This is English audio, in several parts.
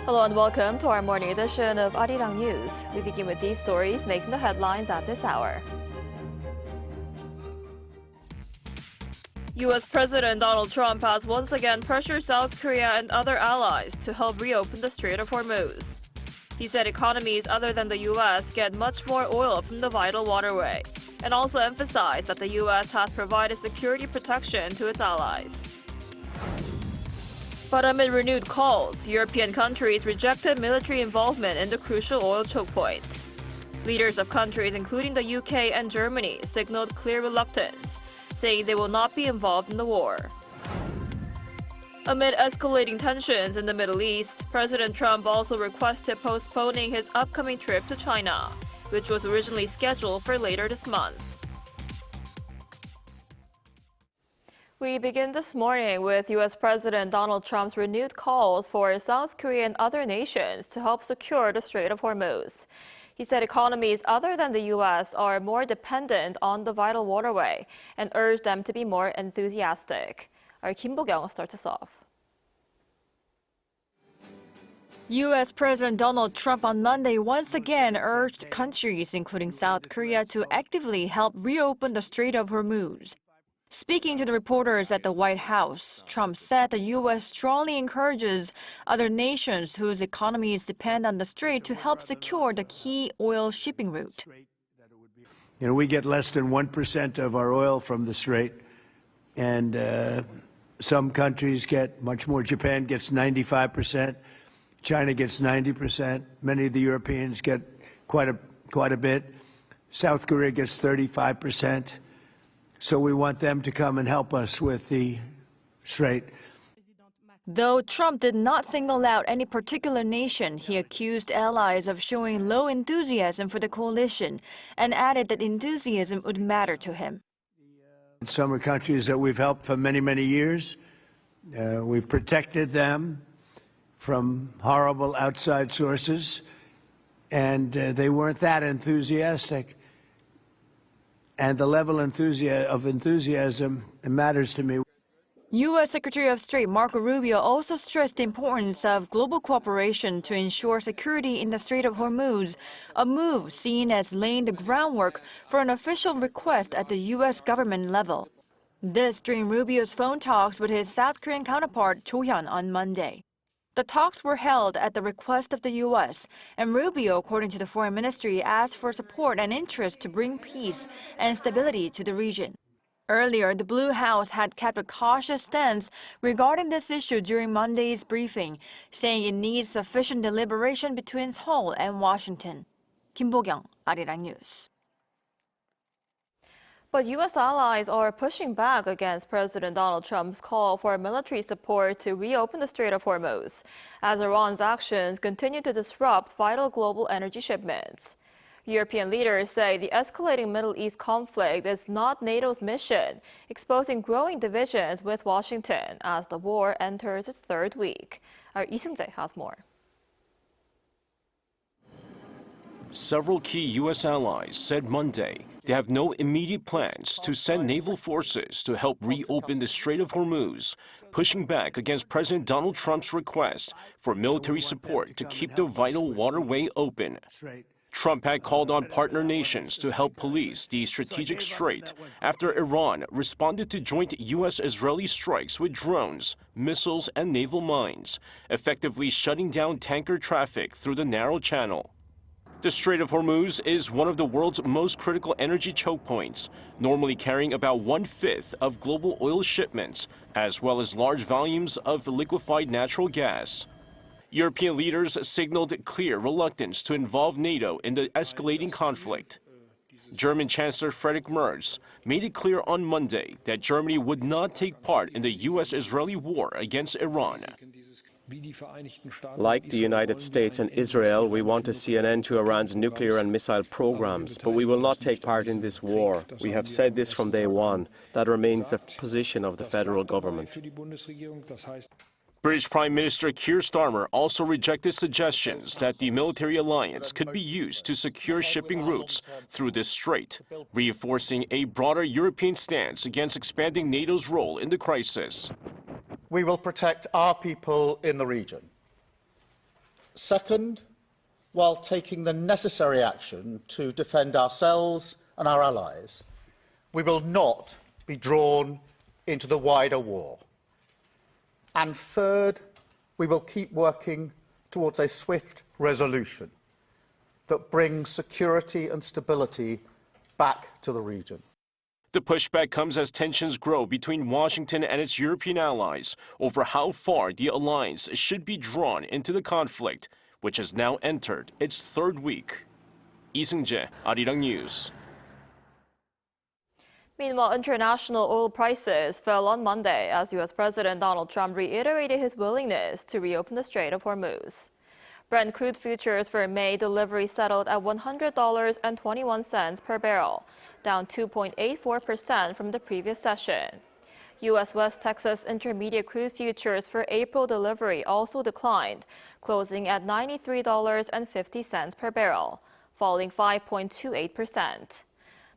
Hello and welcome to our morning edition of Arirang News. We begin with these stories making the headlines at this hour. U.S. President Donald Trump has once again pressured South Korea and other allies to help reopen the Strait of Hormuz. He said economies other than the U.S. get much more oil from the vital waterway, and also emphasized that the U.S. has provided security protection to its allies. But amid renewed calls, European countries rejected military involvement in the crucial oil choke point. Leaders of countries including the UK and Germany signaled clear reluctance, saying they will not be involved in the war. Amid escalating tensions in the Middle East, President Trump also requested postponing his upcoming trip to China, which was originally scheduled for later this month. We begin this morning with U.S. President Donald Trump's renewed calls for South Korea and other nations to help secure the Strait of Hormuz. He said economies other than the U.S. are more dependent on the vital waterway and urged them to be more enthusiastic. Our Kim Bo-kyung starts us off. U.S. President Donald Trump on Monday once again urged countries, including South Korea, to actively help reopen the Strait of Hormuz. Speaking to the reporters at the White House, Trump said the U.S. strongly encourages other nations whose economies depend on the strait to help secure the key oil shipping route. You know, we get less than 1% of our oil from the strait, and some countries get much more. Japan gets 95%, China gets 90%, many of the Europeans get quite a bit, South Korea gets 35%. So we want them to come and help us with the strait. Though Trump did not single out any particular nation, he accused allies of showing low enthusiasm for the coalition and added that enthusiasm would matter to him. Some are countries that we've helped for many, many years. We've protected them from horrible outside sources, and they weren't that enthusiastic. And the level of enthusiasm matters to me. U.S. Secretary of State Marco Rubio also stressed the importance of global cooperation to ensure security in the Strait of Hormuz, a move seen as laying the groundwork for an official request at the U.S. government level. This during Rubio's phone talks with his South Korean counterpart Cho Hyun on Monday. The talks were held at the request of the U.S., and Rubio, according to the Foreign Ministry, asked for support and interest to bring peace and stability to the region. Earlier, the Blue House had kept a cautious stance regarding this issue during Monday's briefing, saying it needs sufficient deliberation between Seoul and Washington. Kim Bo-kyung, Arirang News. But U.S. allies are pushing back against President Donald Trump's call for military support to reopen the Strait of Hormuz, as Iran's actions continue to disrupt vital global energy shipments. European leaders say the escalating Middle East conflict is not NATO's mission, exposing growing divisions with Washington as the war enters its third week. Our Lee Seung-jae has more. Several key U.S. allies said Monday they have no immediate plans to send naval forces to help reopen the Strait of Hormuz, pushing back against President Donald Trump's request for military support to keep the vital waterway open. Trump had called on partner nations to help police the strategic strait after Iran responded to joint U.S.-Israeli strikes with drones, missiles, and naval mines, effectively shutting down tanker traffic through the narrow channel. The Strait of Hormuz is one of the world's most critical energy choke points, normally carrying about 1/5 of global oil shipments, as well as large volumes of liquefied natural gas. European leaders signaled clear reluctance to involve NATO in the escalating conflict. German Chancellor Friedrich Merz made it clear on Monday that Germany would not take part in the U.S.-Israeli war against Iran. Like the United States and Israel, we want to see an end to Iran's nuclear and missile programs, but we will not take part in this war. We have said this from day one. That remains the position of the federal government. British Prime Minister Keir Starmer also rejected suggestions that the military alliance could be used to secure shipping routes through this strait, reinforcing a broader European stance against expanding NATO's role in the crisis. We will protect our people in the region. Second, while taking the necessary action to defend ourselves and our allies, we will not be drawn into the wider war. And third, we will keep working towards a swift resolution that brings security and stability back to the region. The pushback comes as tensions grow between Washington and its European allies over how far the alliance should be drawn into the conflict, which has now entered its third week. Lee Seung-jae, Arirang News. Meanwhile, international oil prices fell on Monday as U.S. President Donald Trump reiterated his willingness to reopen the Strait of Hormuz. Brent crude futures for May delivery settled at $100.21 per barrel, down 2.84% from the previous session. U.S. West Texas Intermediate crude futures for April delivery also declined, closing at $93.50 per barrel, falling 5.28%.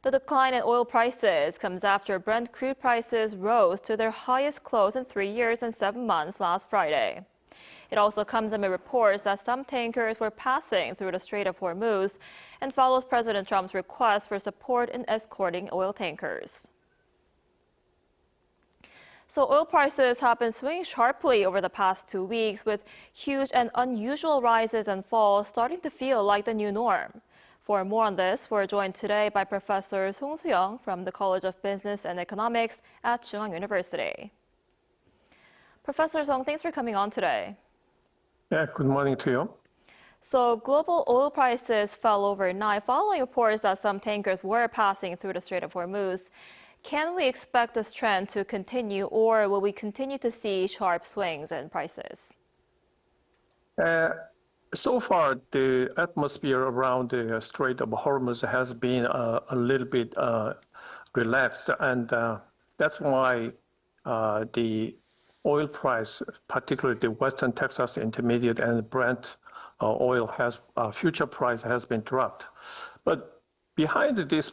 The decline in oil prices comes after Brent crude prices rose to their highest close in 3 years and 7 months last Friday. It also comes amid reports that some tankers were passing through the Strait of Hormuz and follows President Trump's request for support in escorting oil tankers. So oil prices have been swinging sharply over the past 2 weeks, with huge and unusual rises and falls starting to feel like the new norm. For more on this, we're joined today by Professor Song Soo-young from the College of Business and Economics at Chungang University. Professor Song, thanks for coming on today. Yeah, good morning to you. So global oil prices fell overnight following reports that some tankers were passing through the Strait of Hormuz. Can we expect this trend to continue, or will we continue to see sharp swings in prices? So far, the atmosphere around the Strait of Hormuz has been a little bit relaxed, and that's why the oil price, particularly the Western Texas Intermediate and Brent oil future price has been dropped. But behind this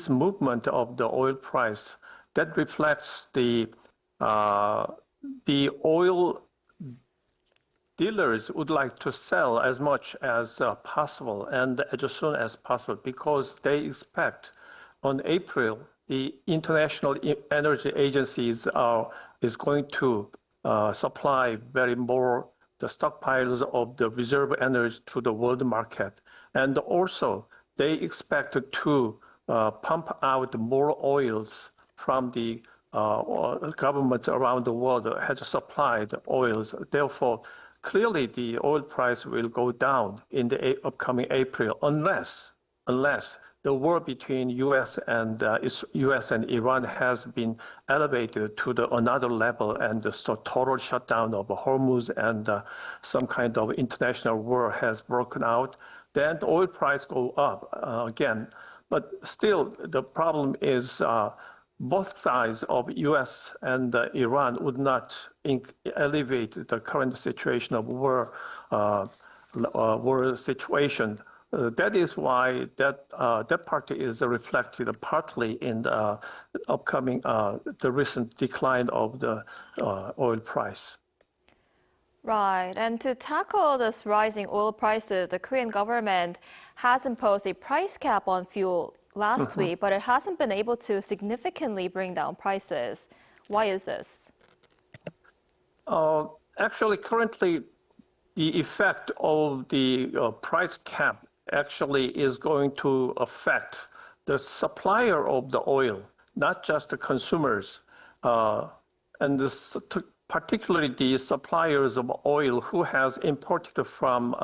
movement of the oil price, that reflects the oil dealers would like to sell as much as possible and as soon as possible, because they expect on April the International Energy Agencies is going to supply the stockpiles of the reserve energy to the world market, and also they expect to pump out more oils from the governments around the world that has supplied oils. Therefore, clearly the oil price will go down in the upcoming April unless the war between U.S. and Iran has been elevated to another level, and the total shutdown of Hormuz and some kind of international war has broken out. Then the oil price go up again. But still, the problem is both sides of U.S. and Iran would not elevate the current situation of war situation. That is why that part is reflected partly in the upcoming, the recent decline of the oil price. Right. And to tackle this rising oil prices, the Korean government has imposed a price cap on fuel last week, but it hasn't been able to significantly bring down prices. Why is this? Actually, currently, the effect of the price cap actually is going to affect the supplier of the oil, not just the consumers, and particularly the suppliers of oil who has imported from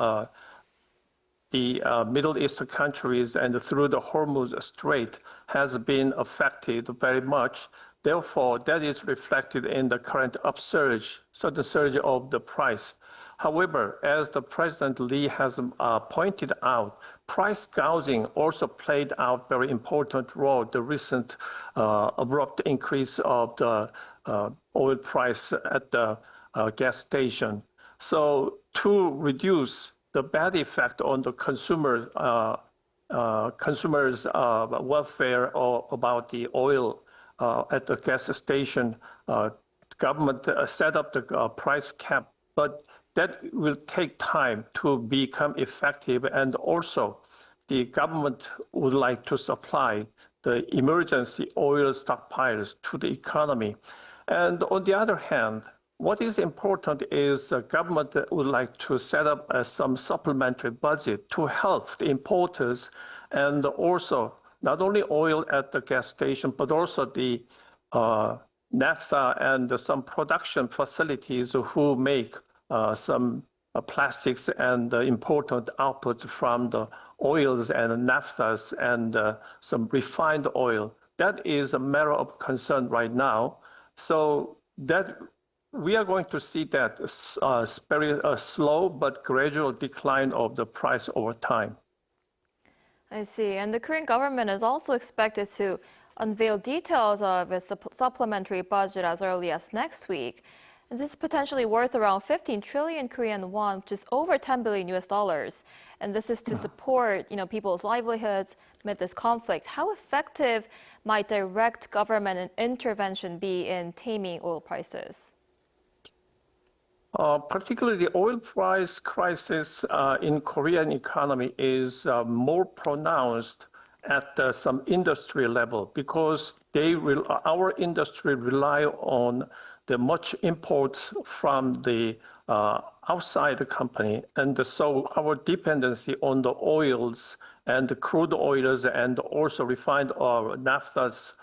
the Middle East countries and through the Hormuz Strait has been affected very much. Therefore, that is reflected in the current sudden surge of the price. However, as the President Lee has pointed out, price gouging also played out very important role. The recent abrupt increase of the oil price at the gas station. So to reduce the bad effect on the consumers' welfare or about the oil at the gas station, government set up the price cap, but that will take time to become effective. And also, the government would like to supply the emergency oil stockpiles to the economy. And on the other hand, what is important is the government would like to set up some supplementary budget to help the importers, and also not only oil at the gas station, but also the naphtha and some production facilities who make some plastics and important outputs from the oils and naphthas and some refined oil. That is a matter of concern right now. So that we are going to see that very slow but gradual decline of the price over time. I see. And the Korean government is also expected to unveil details of its supplementary budget as early as next week. And this is potentially worth around 15 trillion Korean won, which is over 10 billion US dollars. And this is to support, people's livelihoods amid this conflict. How effective might direct government intervention be in taming oil prices? Particularly the oil price crisis in Korean economy is more pronounced at some industry level, because our industry rely on the much imports from the outside the company. And so our dependency on the oils and the crude oils and also refined naphthas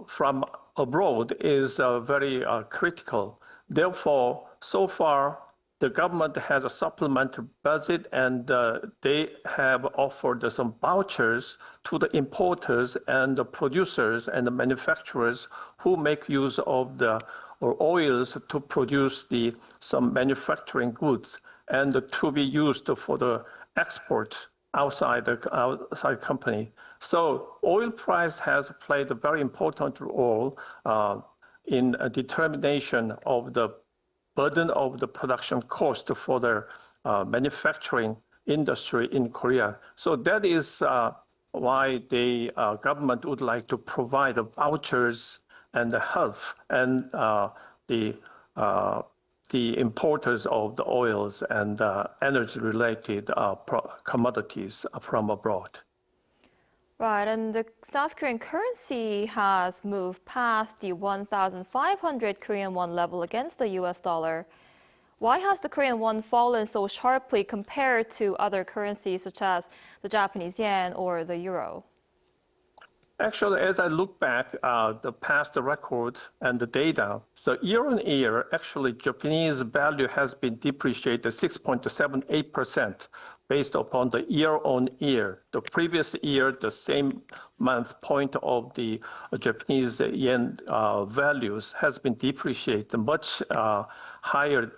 from abroad is very critical. Therefore, so far, the government has a supplementary budget, and they have offered some vouchers to the importers and the producers and the manufacturers who make use of the oils to produce some manufacturing goods and to be used for the export outside company. So oil price has played a very important role in a determination of the burden of the production cost for the manufacturing industry in Korea. So that is why the government would like to provide vouchers and help and the importers of the oils and energy-related commodities from abroad. Right, and the South Korean currency has moved past the 1,500 Korean won level against the US dollar. Why has the Korean won fallen so sharply compared to other currencies such as the Japanese yen or the euro? Actually, as I look back the past record and the data, so year on year, actually Japanese value has been depreciated 6.78% based upon the year on year. The previous year, the same month point of the Japanese yen values has been depreciated much higher,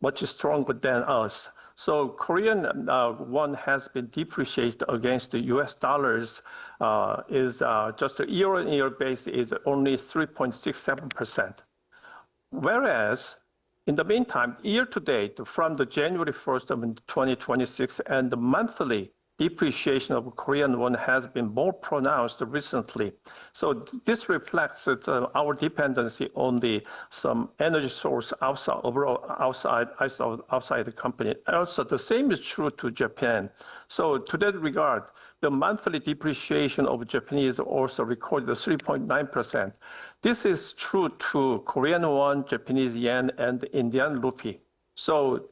much stronger than us. So Korean won has been depreciated against the US dollars is just a year-on-year basis is only 3.67%. Whereas in the meantime, year to date, from the January 1st of 2026, and the monthly depreciation of Korean won has been more pronounced recently. So this reflects our dependency on some energy source outside the company. Also, the same is true to Japan. So to that regard, the monthly depreciation of Japanese also recorded 3.9%. This is true to Korean won, Japanese yen, and Indian rupee. So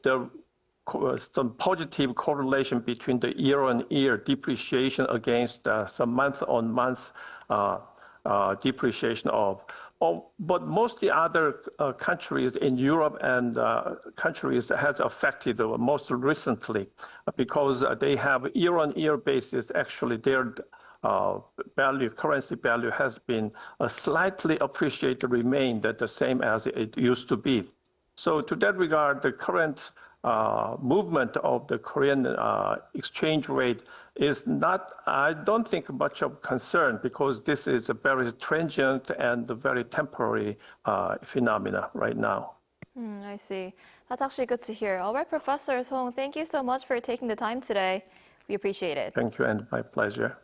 some positive correlation between the year-on-year depreciation against some month-on-month depreciation of. But most of the other countries in Europe and countries has affected most recently because they have year-on-year basis. Actually, their currency value has been slightly appreciated, remained the same as it used to be. So to that regard, the current movement of the Korean exchange rate is not, I don't think, much of concern, because this is a very transient and a very temporary phenomena right now. I see. That's actually good to hear. All right, Professor Song, thank you so much for taking the time today. We appreciate it. Thank you, and my pleasure.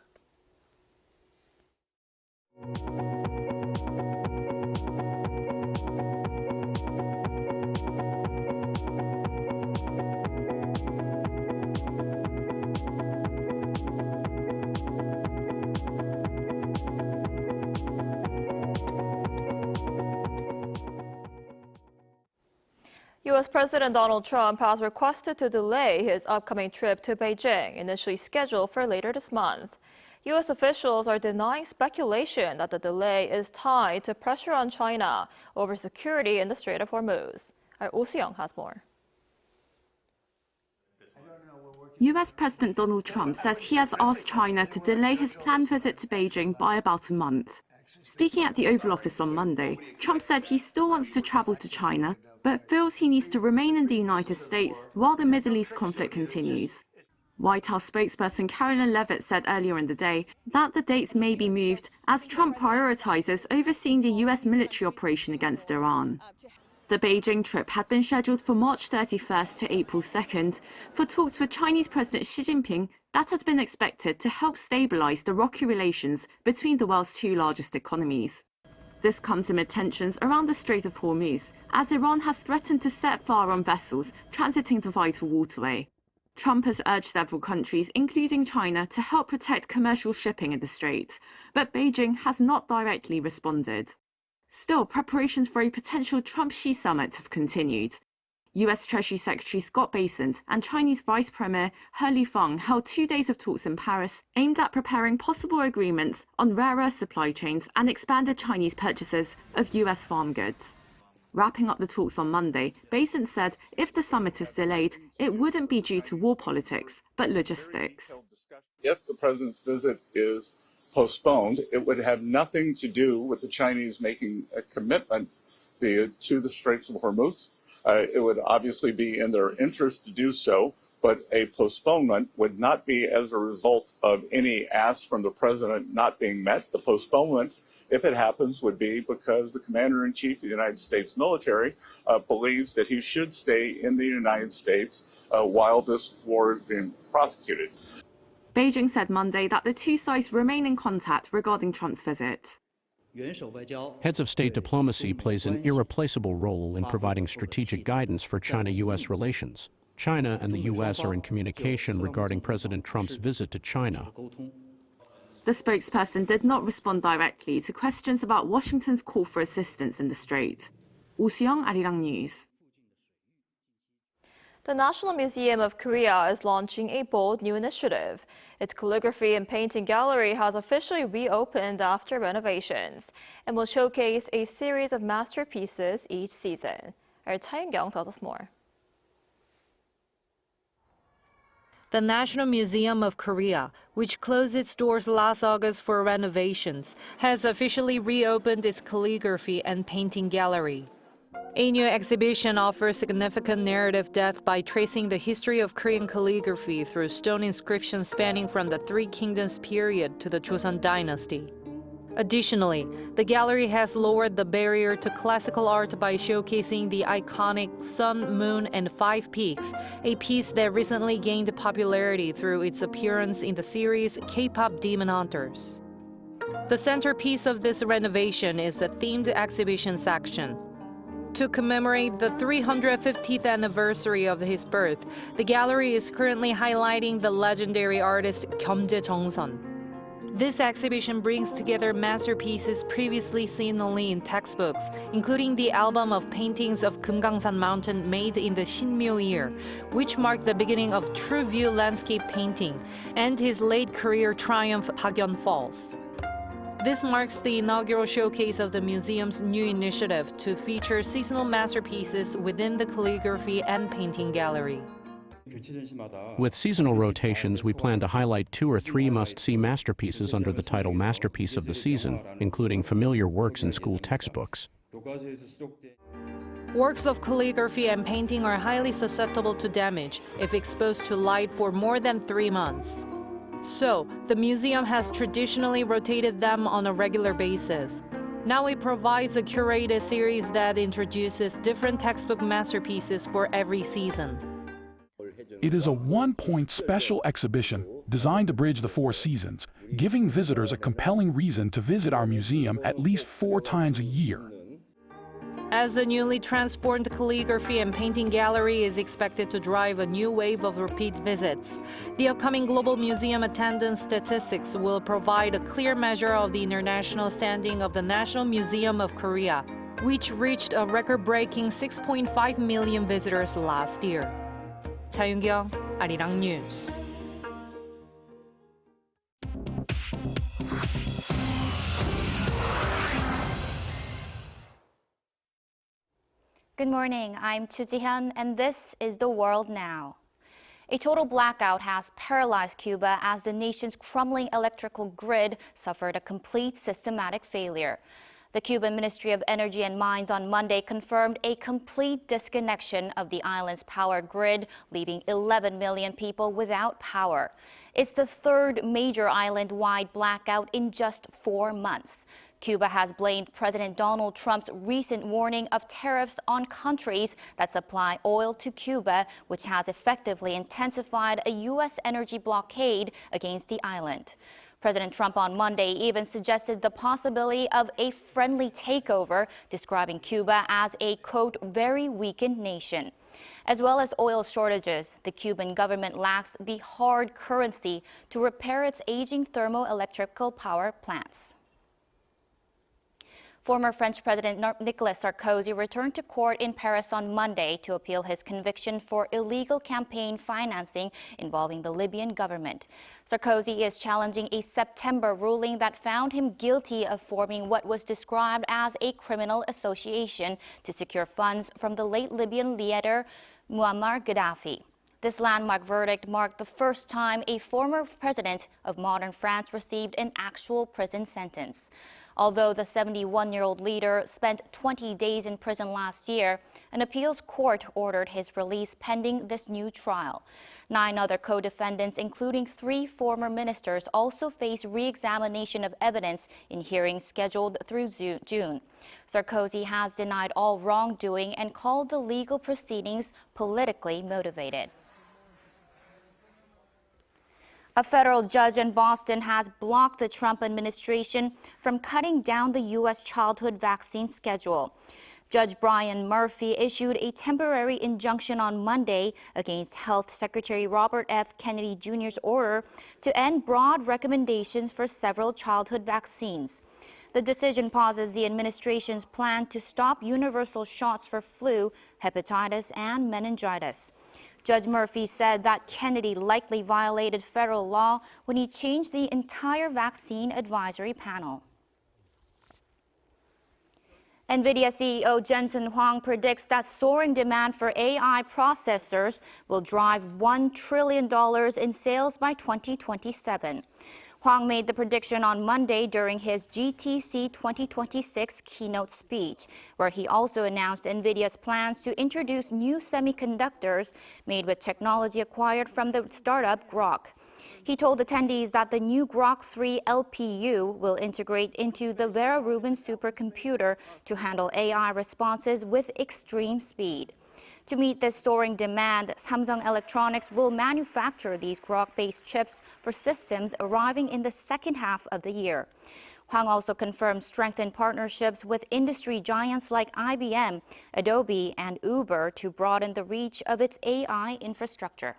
U.S. President Donald Trump has requested to delay his upcoming trip to Beijing, initially scheduled for later this month. U.S. officials are denying speculation that the delay is tied to pressure on China over security in the Strait of Hormuz. Our Oh Soo-young has more. US President Donald Trump says he has asked China to delay his planned visit to Beijing by about a month. Speaking at the Oval Office on Monday, Trump said he still wants to travel to China, but feels he needs to remain in the United States while the Middle East conflict continues. White House spokesperson Carolyn Leavitt said earlier in the day that the dates may be moved as Trump prioritizes overseeing the US military operation against Iran. The Beijing trip had been scheduled for March 31st to April 2nd for talks with Chinese President Xi Jinping that had been expected to help stabilize the rocky relations between the world's two largest economies. This comes amid tensions around the Strait of Hormuz, as Iran has threatened to set fire on vessels transiting the vital waterway. Trump has urged several countries, including China, to help protect commercial shipping in the strait, but Beijing has not directly responded. Still, preparations for a potential Trump-Xi summit have continued. US Treasury Secretary Scott Bessent and Chinese Vice Premier He Lifeng held 2 days of talks in Paris aimed at preparing possible agreements on rare earth supply chains and expanded Chinese purchases of US farm goods. Wrapping up the talks on Monday, Bessent said if the summit is delayed, it wouldn't be due to war politics, but logistics. If the president's visit is postponed, it would have nothing to do with the Chinese making a commitment to the Straits of Hormuz. It would obviously be in their interest to do so, but a postponement would not be as a result of any ask from the president not being met. The postponement, if it happens, would be because the commander-in-chief of the United States military believes that he should stay in the United States while this war is being prosecuted. Beijing said Monday that the two sides remain in contact regarding Trump's visit. Heads of state diplomacy plays an irreplaceable role in providing strategic guidance for China-U.S. relations. China and the U.S. are in communication regarding President Trump's visit to China. The spokesperson did not respond directly to questions about Washington's call for assistance in the strait. Oh Soo-young, Arirang News. The National Museum of Korea is launching a bold new initiative. Its calligraphy and painting gallery has officially reopened after renovations and will showcase a series of masterpieces each season. Our Tae Young tells us more. The National Museum of Korea, which closed its doors last August for renovations, has officially reopened its calligraphy and painting gallery. A new exhibition offers significant narrative depth by tracing the history of Korean calligraphy through stone inscriptions spanning from the Three Kingdoms period to the Joseon Dynasty. Additionally, the gallery has lowered the barrier to classical art by showcasing the iconic Sun, Moon, and Five Peaks, a piece that recently gained popularity through its appearance in the series K-pop Demon Hunters. The centerpiece of this renovation is the themed exhibition section. To commemorate the 350th anniversary of his birth, the gallery is currently highlighting the legendary artist Gyeomjae Jongseon. This exhibition brings together masterpieces previously seen only in textbooks, including the album of paintings of Kumgangsan Mountain made in the Shinmyo year, which marked the beginning of true view landscape painting, and his late career triumph Hagyeon Falls. This marks the inaugural showcase of the museum's new initiative to feature seasonal masterpieces within the calligraphy and painting gallery. With seasonal rotations, we plan to highlight 2 or 3 must-see masterpieces under the title Masterpiece of the Season, including familiar works in school textbooks. Works of calligraphy and painting are highly susceptible to damage if exposed to light for more than 3 months. So, the museum has traditionally rotated them on a regular basis. Now it provides a curated series that introduces different textbook masterpieces for every season. It is a one-point special exhibition designed to bridge the 4 seasons, giving visitors a compelling reason to visit our museum at least 4 times a year. As the newly transformed calligraphy and painting gallery is expected to drive a new wave of repeat visits, the upcoming global museum attendance statistics will provide a clear measure of the international standing of the National Museum of Korea. which reached a record-breaking 6.5 million visitors last year. 차윤경, Arirang News. Good morning, I'm Chu Ji-hyun, and this is The World Now. A total blackout has paralyzed Cuba as the nation's crumbling electrical grid suffered a complete systematic failure. The Cuban Ministry of Energy and Mines on Monday confirmed a complete disconnection of the island's power grid, leaving 11 million people without power. It's the third major island-wide blackout in just 4 months. Cuba has blamed President Donald Trump's recent warning of tariffs on countries that supply oil to Cuba, which has effectively intensified a U.S. energy blockade against the island. President Trump on Monday even suggested the possibility of a friendly takeover, describing Cuba as a, quote, very weakened nation. As well as oil shortages, the Cuban government lacks the hard currency to repair its aging thermoelectrical power plants. Former French President Nicolas Sarkozy returned to court in Paris on Monday to appeal his conviction for illegal campaign financing involving the Libyan government. Sarkozy is challenging a September ruling that found him guilty of forming what was described as a criminal association to secure funds from the late Libyan leader Muammar Gaddafi. This landmark verdict marked the first time a former president of modern France received an actual prison sentence. Although the 71-year-old leader spent 20 days in prison last year, an appeals court ordered his release pending this new trial. 9 other co-defendants, including 3 former ministers, also face re-examination of evidence in hearings scheduled through June. Sarkozy has denied all wrongdoing and called the legal proceedings politically motivated. A federal judge in Boston has blocked the Trump administration from cutting down the U.S. childhood vaccine schedule. Judge Brian Murphy issued a temporary injunction on Monday against Health Secretary Robert F. Kennedy Jr.'s order to end broad recommendations for several childhood vaccines. The decision pauses the administration's plan to stop universal shots for flu, hepatitis, and meningitis. Judge Murphy said that Kennedy likely violated federal law when he changed the entire vaccine advisory panel. Nvidia CEO Jensen Huang predicts that soaring demand for AI processors will drive $1 trillion in sales by 2027. Huang made the prediction on Monday during his GTC 2026 keynote speech, where he also announced Nvidia's plans to introduce new semiconductors made with technology acquired from the startup Grok. He told attendees that the new Grok 3 LPU will integrate into the Vera Rubin supercomputer to handle AI responses with extreme speed. To meet this soaring demand, Samsung Electronics will manufacture these Grok-based chips for systems arriving in the second half of the year. Huang also confirmed strengthened partnerships with industry giants like IBM, Adobe, and Uber to broaden the reach of its AI infrastructure.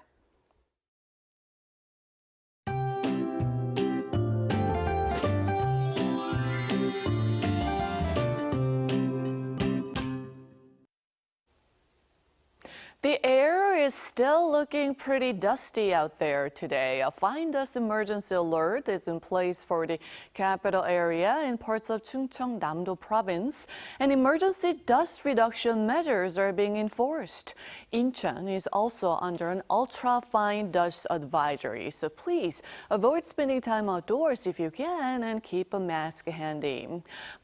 The air is still looking pretty dusty out there today. A fine dust emergency alert is in place for the capital area in parts of Chungcheong-Namdo province, and emergency dust reduction measures are being enforced. Incheon is also under an ultra-fine dust advisory, so please avoid spending time outdoors if you can and keep a mask handy.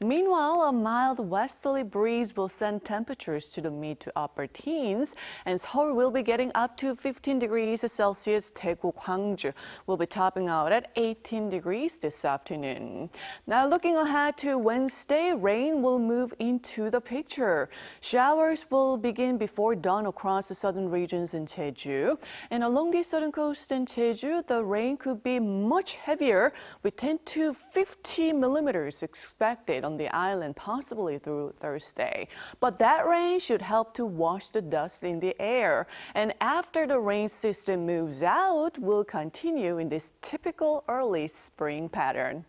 Meanwhile, a mild westerly breeze will send temperatures to the mid to upper teens, and Seoul will be getting up to 15 degrees Celsius. Daegu, Gwangju will be topping out at 18 degrees this afternoon. Now looking ahead to Wednesday, rain will move into the picture. Showers will begin before dawn across the southern regions in Jeju. And along the southern coast in Jeju, the rain could be much heavier with 10 to 50 millimeters expected on the island, possibly through Thursday. But that rain should help to wash the dust in the air. And after the rain system moves out, we'll continue in this typical early spring pattern.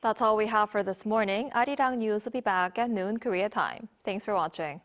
That's all we have for this morning. Arirang News will be back at noon Korea time. Thanks for watching.